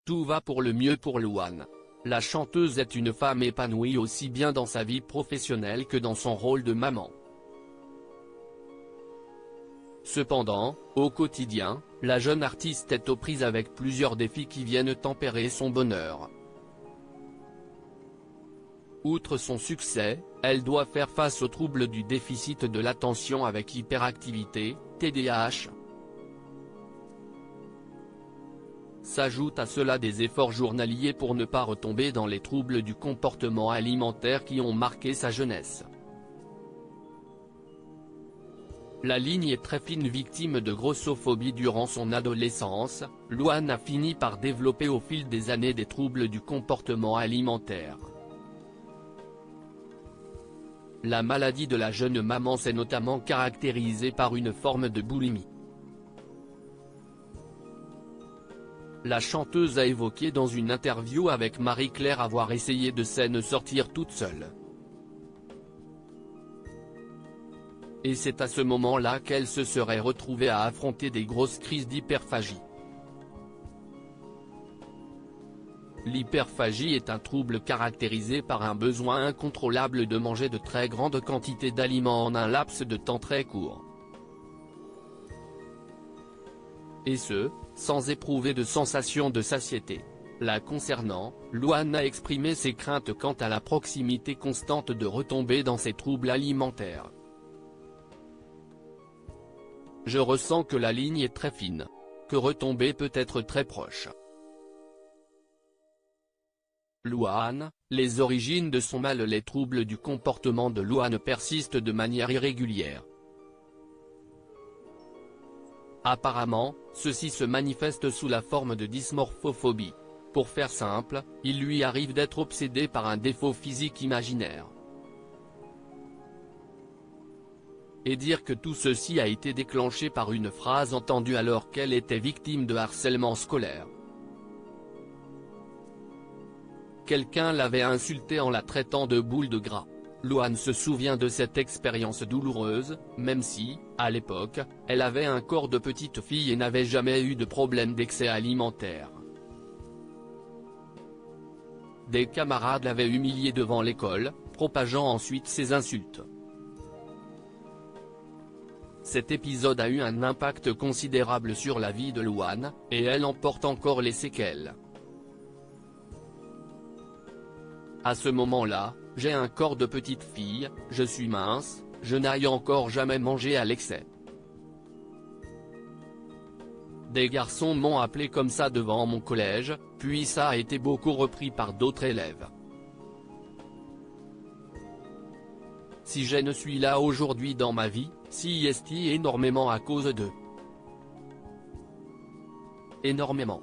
Tout va pour le mieux pour Louane. La chanteuse est une femme épanouie aussi bien dans sa vie professionnelle que dans son rôle de maman. Cependant, au quotidien, la jeune artiste est aux prises avec plusieurs défis qui viennent tempérer son bonheur. Outre son succès, elle doit faire face aux troubles du déficit de l'attention avec hyperactivité, TDAH. S'ajoutent à cela des efforts journaliers pour ne pas retomber dans les troubles du comportement alimentaire qui ont marqué sa jeunesse. La ligne est très fine. Victime de grossophobie durant son adolescence, Louane a fini par développer au fil des années des troubles du comportement alimentaire. La maladie de la jeune maman s'est notamment caractérisée par une forme de boulimie. La chanteuse a évoqué dans une interview avec Marie-Claire avoir essayé de s'en sortir toute seule. Et c'est à ce moment-là qu'elle se serait retrouvée à affronter des grosses crises d'hyperphagie. L'hyperphagie est un trouble caractérisé par un besoin incontrôlable de manger de très grandes quantités d'aliments en un laps de temps très court. Et ce, sans éprouver de sensation de satiété. La concernant, Louane a exprimé ses craintes quant à la proximité constante de retomber dans ces troubles alimentaires. Je ressens que la ligne est très fine. Que retomber peut être très proche. Louane, les origines de son mal. Les troubles du comportement de Louane persistent de manière irrégulière. Apparemment, ceci se manifeste sous la forme de dysmorphophobie. Pour faire simple, il lui arrive d'être obsédé par un défaut physique imaginaire. Et dire que tout ceci a été déclenché par une phrase entendue alors qu'elle était victime de harcèlement scolaire. Quelqu'un l'avait insultée en la traitant de boule de gras. Louane se souvient de cette expérience douloureuse, même si, à l'époque, elle avait un corps de petite fille et n'avait jamais eu de problème d'excès alimentaire. Des camarades l'avaient humiliée devant l'école, propageant ensuite ses insultes. Cet épisode a eu un impact considérable sur la vie de Louane, et elle en porte encore les séquelles. À ce moment-là, j'ai un corps de petite fille, je suis mince, je n'ai encore jamais mangé à l'excès. Des garçons m'ont appelé comme ça devant mon collège, puis ça a été beaucoup repris par d'autres élèves. Si je ne suis là aujourd'hui dans ma vie, si est énormément à cause d'eux. Énormément.